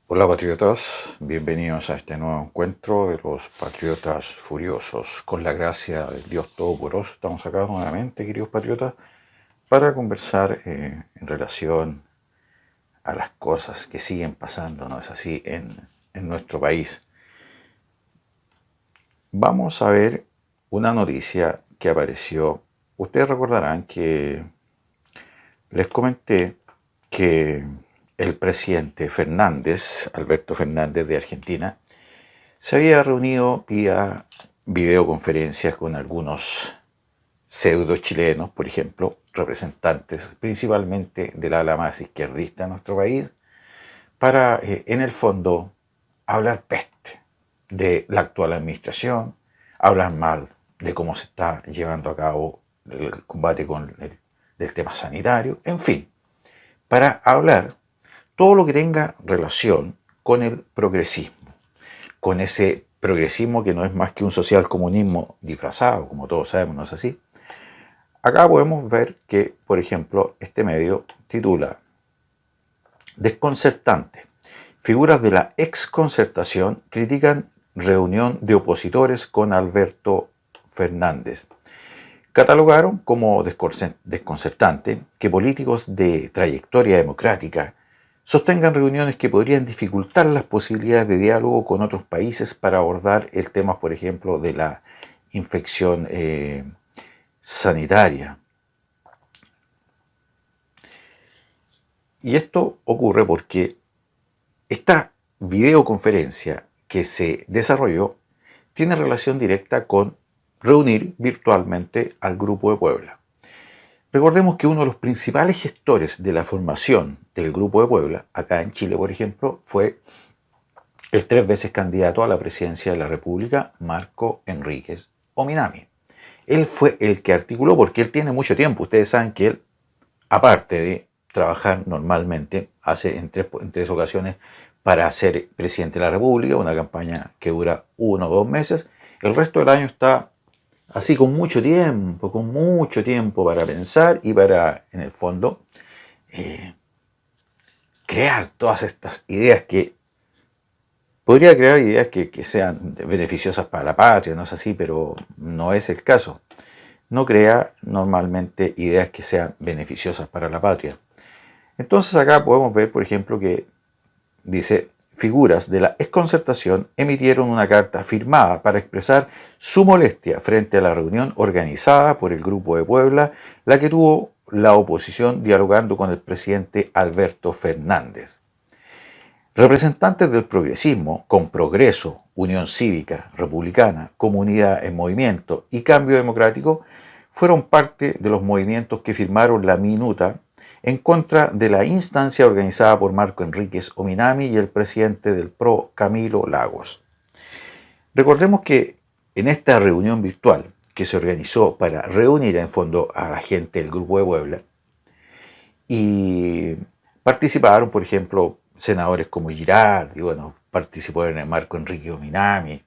Hola patriotas, bienvenidos a este nuevo encuentro de los patriotas furiosos. Con la gracia del Dios Todopoderoso estamos acá nuevamente, queridos patriotas, para conversar en relación a las cosas que siguen pasando, ¿no es así?, en nuestro país. Vamos a ver una noticia que apareció. Ustedes recordarán que les comenté que el presidente Fernández, Alberto Fernández de Argentina, se había reunido vía videoconferencias con algunos pseudo chilenos, por ejemplo, representantes principalmente del ala más izquierdista de nuestro país, para, en el fondo, hablar peste de la actual administración, hablar mal de cómo se está llevando a cabo el combate del tema sanitario, en fin, para hablar todo lo que tenga relación con el progresismo, con ese progresismo que no es más que un socialcomunismo disfrazado, como todos sabemos, ¿no es así? Acá podemos ver que, por ejemplo, este medio titula Desconcertante. Figuras de la exconcertación critican reunión de opositores con Alberto Fernández. Catalogaron como desconcertante que políticos de trayectoria democrática sostengan reuniones que podrían dificultar las posibilidades de diálogo con otros países para abordar el tema, por ejemplo, de la infección sanitaria. Y esto ocurre porque esta videoconferencia que se desarrolló tiene relación directa con reunir virtualmente al Grupo de Puebla. Recordemos que uno de los principales gestores de la formación del Grupo de Puebla, acá en Chile, por ejemplo, fue el 3 veces candidato a la presidencia de la República, Marco Enríquez Ominami. Él fue el que articuló, porque él tiene mucho tiempo. Ustedes saben que él, aparte de trabajar normalmente, hace en tres ocasiones para ser presidente de la República, una campaña que dura 1 o 2 meses, el resto del año está así con mucho tiempo para pensar y para, en el fondo, crear todas estas ideas podría crear ideas que sean beneficiosas para la patria, no es así, pero no es el caso. No crea normalmente ideas que sean beneficiosas para la patria. Entonces acá podemos ver, por ejemplo, que dice, figuras de la exconcertación emitieron una carta firmada para expresar su molestia frente a la reunión organizada por el Grupo de Puebla, la que tuvo la oposición dialogando con el presidente Alberto Fernández. Representantes del progresismo, con Progreso, Unión Cívica, Republicana, Comunidad en Movimiento y Cambio Democrático, fueron parte de los movimientos que firmaron la minuta en contra de la instancia organizada por Marco Enríquez Ominami y el presidente del PRO, Camilo Lagos. Recordemos que en esta reunión virtual que se organizó para reunir en fondo a la gente del Grupo de Puebla, y participaron, por ejemplo, senadores como Girardi, participó en el Marco Enrique Ominami,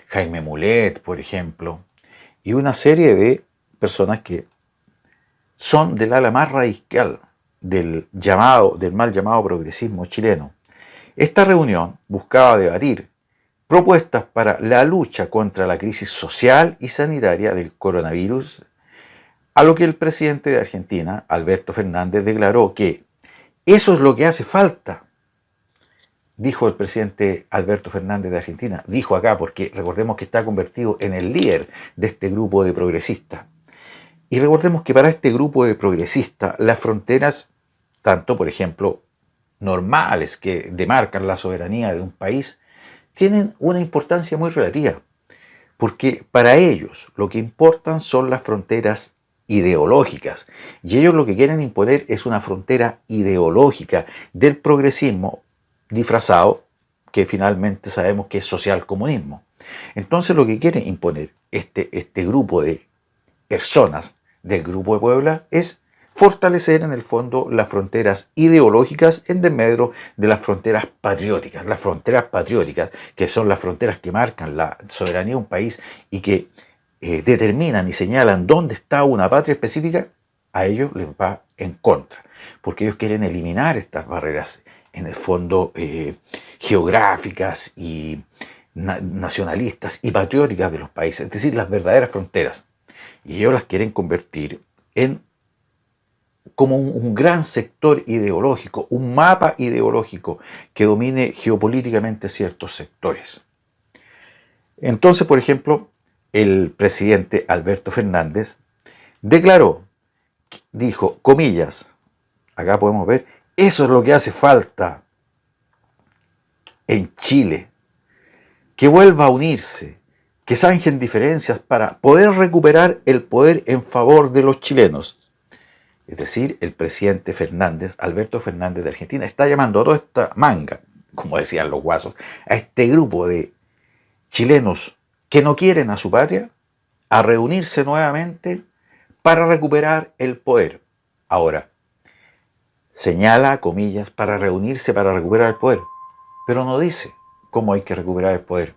Jaime Mulet, por ejemplo, y una serie de personas que son del ala más radical del mal llamado progresismo chileno. Esta reunión buscaba debatir propuestas para la lucha contra la crisis social y sanitaria del coronavirus, a lo que el presidente de Argentina, Alberto Fernández, declaró que eso es lo que hace falta. Dijo el presidente Alberto Fernández de Argentina, dijo acá porque recordemos que está convertido en el líder de este grupo de progresistas. Y recordemos que para este grupo de progresistas las fronteras, tanto por ejemplo normales que demarcan la soberanía de un país, tienen una importancia muy relativa, porque para ellos lo que importan son las fronteras ideológicas, y ellos lo que quieren imponer es una frontera ideológica del progresismo disfrazado, que finalmente sabemos que es socialcomunismo. Entonces lo que quieren imponer este grupo de personas del Grupo de Puebla es fortalecer en el fondo las fronteras ideológicas en desmedro de las fronteras patrióticas. Las fronteras patrióticas, que son las fronteras que marcan la soberanía de un país y que determinan y señalan dónde está una patria específica, a ellos les va en contra, porque ellos quieren eliminar estas barreras en el fondo, geográficas y nacionalistas y patrióticas de los países, es decir, las verdaderas fronteras. Y ellos las quieren convertir en como un gran sector ideológico, un mapa ideológico que domine geopolíticamente ciertos sectores. Entonces, por ejemplo, el presidente Alberto Fernández declaró, dijo, comillas, acá podemos ver, eso es lo que hace falta en Chile, que vuelva a unirse, que zanjen diferencias para poder recuperar el poder en favor de los chilenos. Es decir, el presidente Fernández, Alberto Fernández de Argentina, está llamando a toda esta manga, como decían los guasos, a este grupo de chilenos que no quieren a su patria, a reunirse nuevamente para recuperar el poder. Ahora, señala, comillas, para reunirse para recuperar el poder, pero no dice cómo hay que recuperar el poder.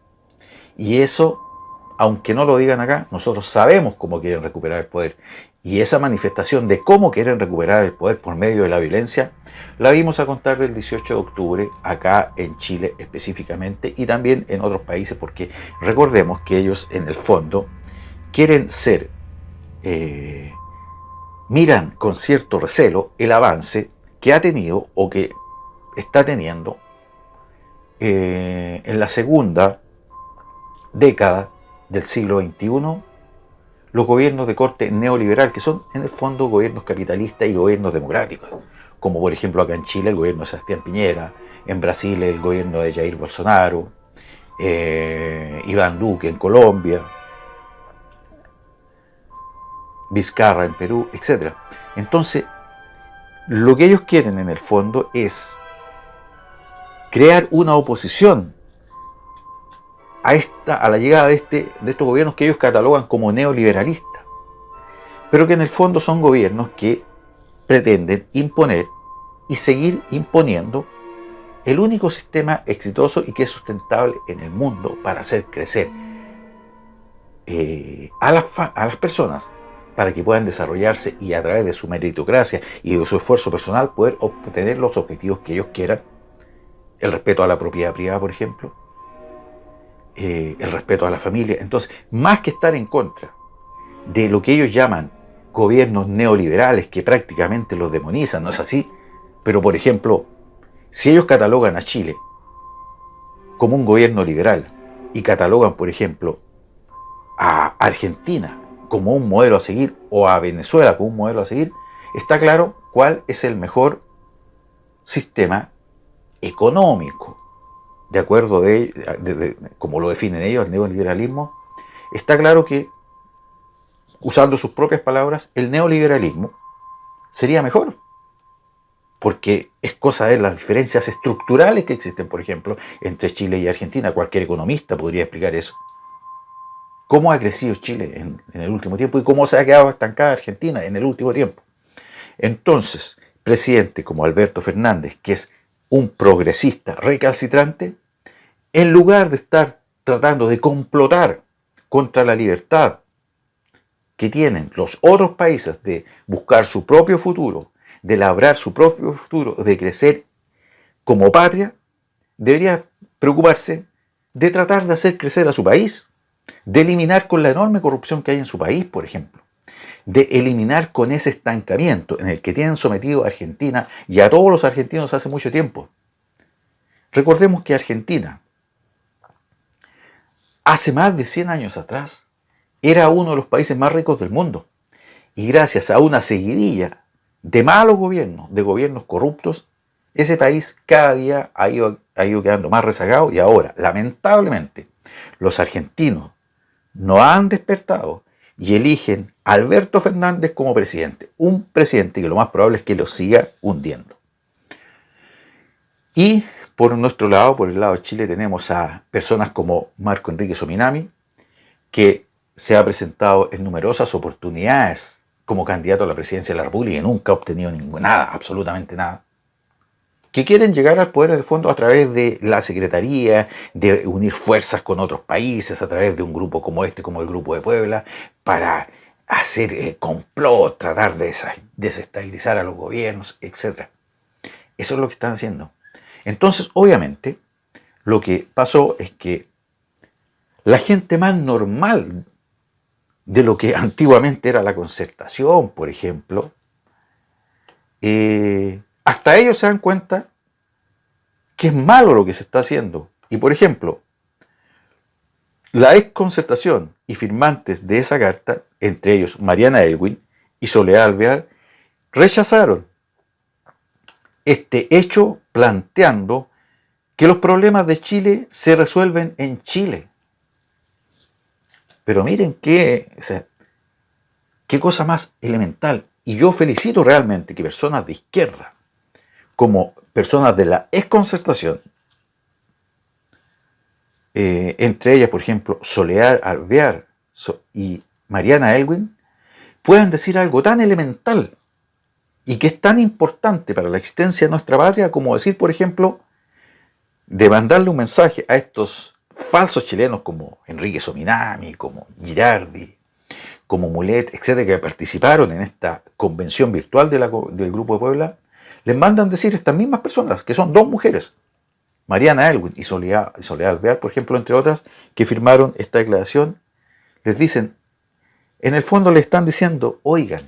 Y eso, aunque no lo digan acá, nosotros sabemos cómo quieren recuperar el poder. Y esa manifestación de cómo quieren recuperar el poder por medio de la violencia, la vimos a contar del 18 de octubre, acá en Chile específicamente, y también en otros países, porque recordemos que ellos en el fondo quieren ser, miran con cierto recelo el avance que ha tenido o que está teniendo en la segunda década del siglo XXI los gobiernos de corte neoliberal, que son en el fondo gobiernos capitalistas y gobiernos democráticos, como por ejemplo acá en Chile el gobierno de Sebastián Piñera, en Brasil el gobierno de Jair Bolsonaro, Iván Duque en Colombia, Vizcarra en Perú, etc. Entonces, lo que ellos quieren en el fondo es crear una oposición a la llegada de estos gobiernos que ellos catalogan como neoliberalistas, pero que en el fondo son gobiernos que pretenden imponer y seguir imponiendo el único sistema exitoso y que es sustentable en el mundo para hacer crecer a las personas, para que puedan desarrollarse y a través de su meritocracia y de su esfuerzo personal poder obtener los objetivos que ellos quieran, el respeto a la propiedad privada, por ejemplo, el respeto a la familia. Entonces, más que estar en contra de lo que ellos llaman gobiernos neoliberales que prácticamente los demonizan, no es así, pero por ejemplo, si ellos catalogan a Chile como un gobierno liberal y catalogan, por ejemplo, a Argentina como un modelo a seguir o a Venezuela como un modelo a seguir, está claro cuál es el mejor sistema económico. De acuerdo como lo definen ellos, el neoliberalismo, está claro que, usando sus propias palabras, el neoliberalismo sería mejor, porque es cosa de las diferencias estructurales que existen, por ejemplo, entre Chile y Argentina. Cualquier economista podría explicar eso. ¿Cómo ha crecido Chile en el último tiempo y cómo se ha quedado estancada Argentina en el último tiempo? Entonces, presidente como Alberto Fernández, que es un progresista recalcitrante, en lugar de estar tratando de complotar contra la libertad que tienen los otros países de buscar su propio futuro, de labrar su propio futuro, de crecer como patria, debería preocuparse de tratar de hacer crecer a su país, de eliminar con la enorme corrupción que hay en su país, por ejemplo, de eliminar con ese estancamiento en el que tienen sometido a Argentina y a todos los argentinos hace mucho tiempo. Recordemos que Argentina, hace más de 100 años atrás, era uno de los países más ricos del mundo. Y gracias a una seguidilla de malos gobiernos, de gobiernos corruptos, ese país cada día ha ido quedando más rezagado y ahora, lamentablemente, los argentinos no han despertado y eligen a Alberto Fernández como presidente. Un presidente que lo más probable es que lo siga hundiendo. Y por nuestro lado, por el lado de Chile, tenemos a personas como Marco Enrique Sominami, que se ha presentado en numerosas oportunidades como candidato a la presidencia de la República y nunca ha obtenido nada, absolutamente nada, que quieren llegar al poder del fondo a través de la secretaría, de unir fuerzas con otros países, a través de un grupo como como el Grupo de Puebla, para hacer complot, tratar de desestabilizar a los gobiernos, etc. Eso es lo que están haciendo. Entonces, obviamente, lo que pasó es que la gente más normal de lo que antiguamente era la Concertación, por ejemplo, hasta ellos se dan cuenta que es malo lo que se está haciendo. Y por ejemplo, la ex Concertación y firmantes de esa carta, entre ellos Mariana Elwin y Soledad Alvear, rechazaron este hecho planteando que los problemas de Chile se resuelven en Chile. Pero miren qué cosa más elemental. Y yo felicito realmente que personas de izquierda, como personas de la exconcertación, entre ellas, por ejemplo, Soledad Alvear y Mariana Elwin, puedan decir algo tan elemental y que es tan importante para la existencia de nuestra patria como decir, por ejemplo, de mandarle un mensaje a estos falsos chilenos como Enrique Sominami, como Girardi, como Mulet, etcétera, que participaron en esta convención virtual del Grupo de Puebla, les mandan decir estas mismas personas, que son dos mujeres, Mariana Elwin y Soledad Alvear, por ejemplo, entre otras, que firmaron esta declaración, les dicen, en el fondo le están diciendo, oigan,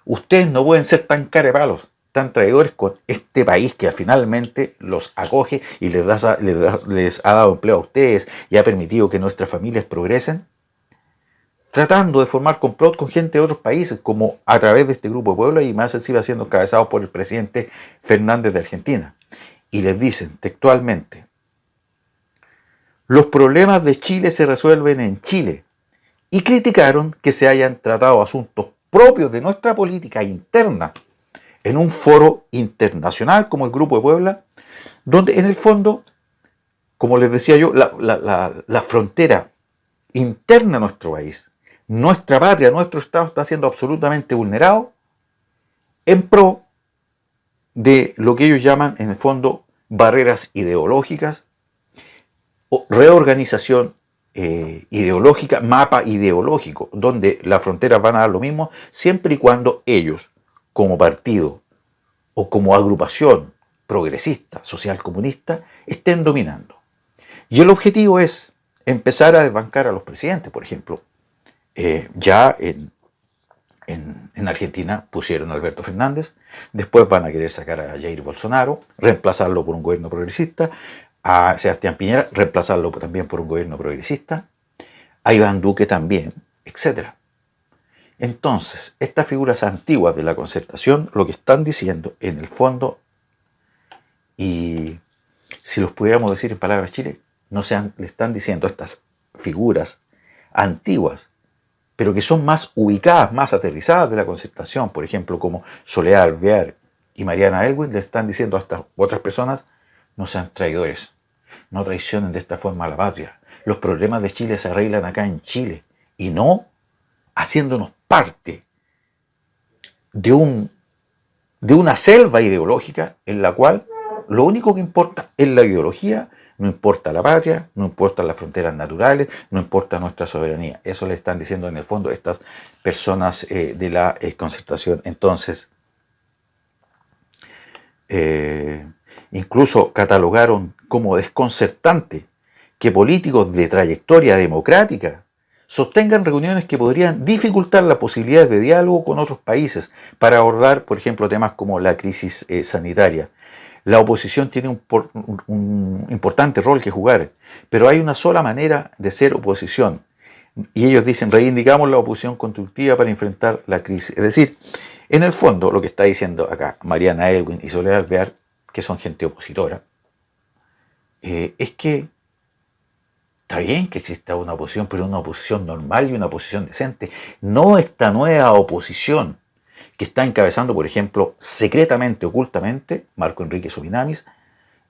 ustedes no pueden ser tan carepalos, tan traidores con este país que finalmente los acoge y les ha dado empleo a ustedes y ha permitido que nuestras familias progresen, tratando de formar complot con gente de otros países, como a través de este Grupo de Puebla y más encima siendo encabezados por el presidente Fernández de Argentina. Y les dicen textualmente, los problemas de Chile se resuelven en Chile, y criticaron que se hayan tratado asuntos propios de nuestra política interna en un foro internacional como el Grupo de Puebla, donde en el fondo, como les decía yo, la frontera interna de nuestro país, nuestra patria, nuestro Estado está siendo absolutamente vulnerado en pro de lo que ellos llaman en el fondo barreras ideológicas, o reorganización ideológica, mapa ideológico, donde las fronteras van a dar lo mismo siempre y cuando ellos, como partido o como agrupación progresista, social comunista, estén dominando. Y el objetivo es empezar a desbancar a los presidentes, por ejemplo. Ya en Argentina pusieron a Alberto Fernández, después van a querer sacar a Jair Bolsonaro, reemplazarlo por un gobierno progresista, a Sebastián Piñera, reemplazarlo también por un gobierno progresista, a Iván Duque también, etc. Entonces, estas figuras antiguas de la Concertación lo que están diciendo en el fondo, y si los pudiéramos decir en palabras Chile, le están diciendo a estas figuras antiguas, pero que son más ubicadas, más aterrizadas de la Concertación, por ejemplo, como Soledad Alvear y Mariana Elwin, le están diciendo a estas otras personas, no sean traidores, no traicionen de esta forma a la patria. Los problemas de Chile se arreglan acá en Chile y no haciéndonos parte de una selva ideológica en la cual lo único que importa es la ideología, no importa la patria, no importan las fronteras naturales, no importa nuestra soberanía. Eso le están diciendo en el fondo estas personas de la Concertación. Entonces, incluso catalogaron como desconcertante que políticos de trayectoria democrática sostengan reuniones que podrían dificultar las posibilidades de diálogo con otros países para abordar, por ejemplo, temas como la crisis sanitaria. La oposición tiene un importante rol que jugar, pero hay una sola manera de ser oposición. Y ellos dicen, reivindicamos la oposición constructiva para enfrentar la crisis. Es decir, en el fondo, lo que está diciendo acá Mariana Elwin y Soledad Alvear, que son gente opositora, es que está bien que exista una oposición, pero una oposición normal y una oposición decente. No esta nueva oposición que está encabezando, por ejemplo, secretamente, ocultamente, Marco Enrique Subinamis,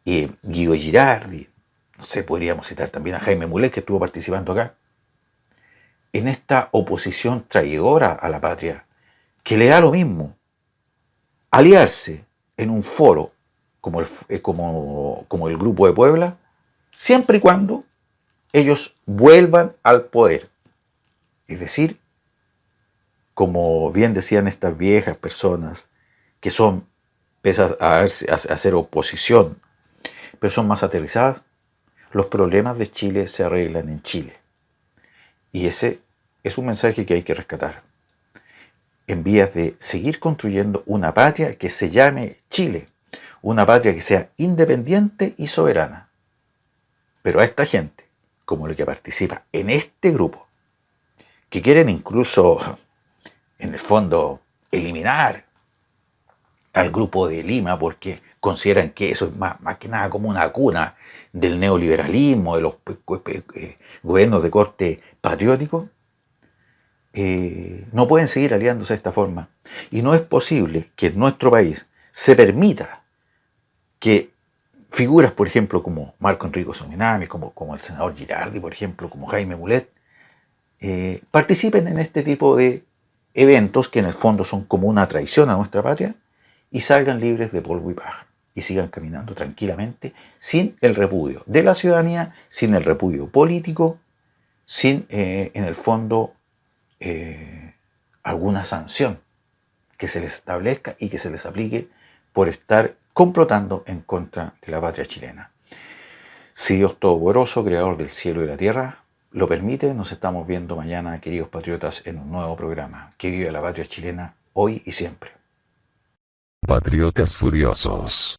Guido Girardi, no sé, podríamos citar también a Jaime Mulet, que estuvo participando acá, en esta oposición traidora a la patria, que le da lo mismo aliarse en un foro como el Grupo de Puebla, siempre y cuando ellos vuelvan al poder. Es decir, como bien decían estas viejas personas, que son, pese a hacer oposición pero son más aterrizadas. Los problemas de Chile se arreglan en Chile. Y ese es un mensaje que hay que rescatar. En vías de seguir construyendo una patria que se llame Chile, una patria que sea independiente y soberana. Pero a esta gente, como la que participa en este grupo, que quieren incluso, en el fondo, eliminar al grupo de Lima porque consideran que eso es más que nada como una cuna del neoliberalismo, de los gobiernos de corte patriótico, no pueden seguir aliándose de esta forma. Y no es posible que en nuestro país se permita que figuras, por ejemplo, como Marco Enrico Sominami, como el senador Girardi, por ejemplo, como Jaime Mulet, participen en este tipo de eventos que en el fondo son como una traición a nuestra patria y salgan libres de polvo y paja y sigan caminando tranquilamente sin el repudio de la ciudadanía, sin el repudio político, sin en el fondo alguna sanción que se les establezca y que se les aplique por estar complotando en contra de la patria chilena. Si Dios Todopoderoso, Creador del cielo y la tierra, lo permite, nos estamos viendo mañana, queridos patriotas, en un nuevo programa. Que viva la patria chilena, hoy y siempre. Patriotas Furiosos.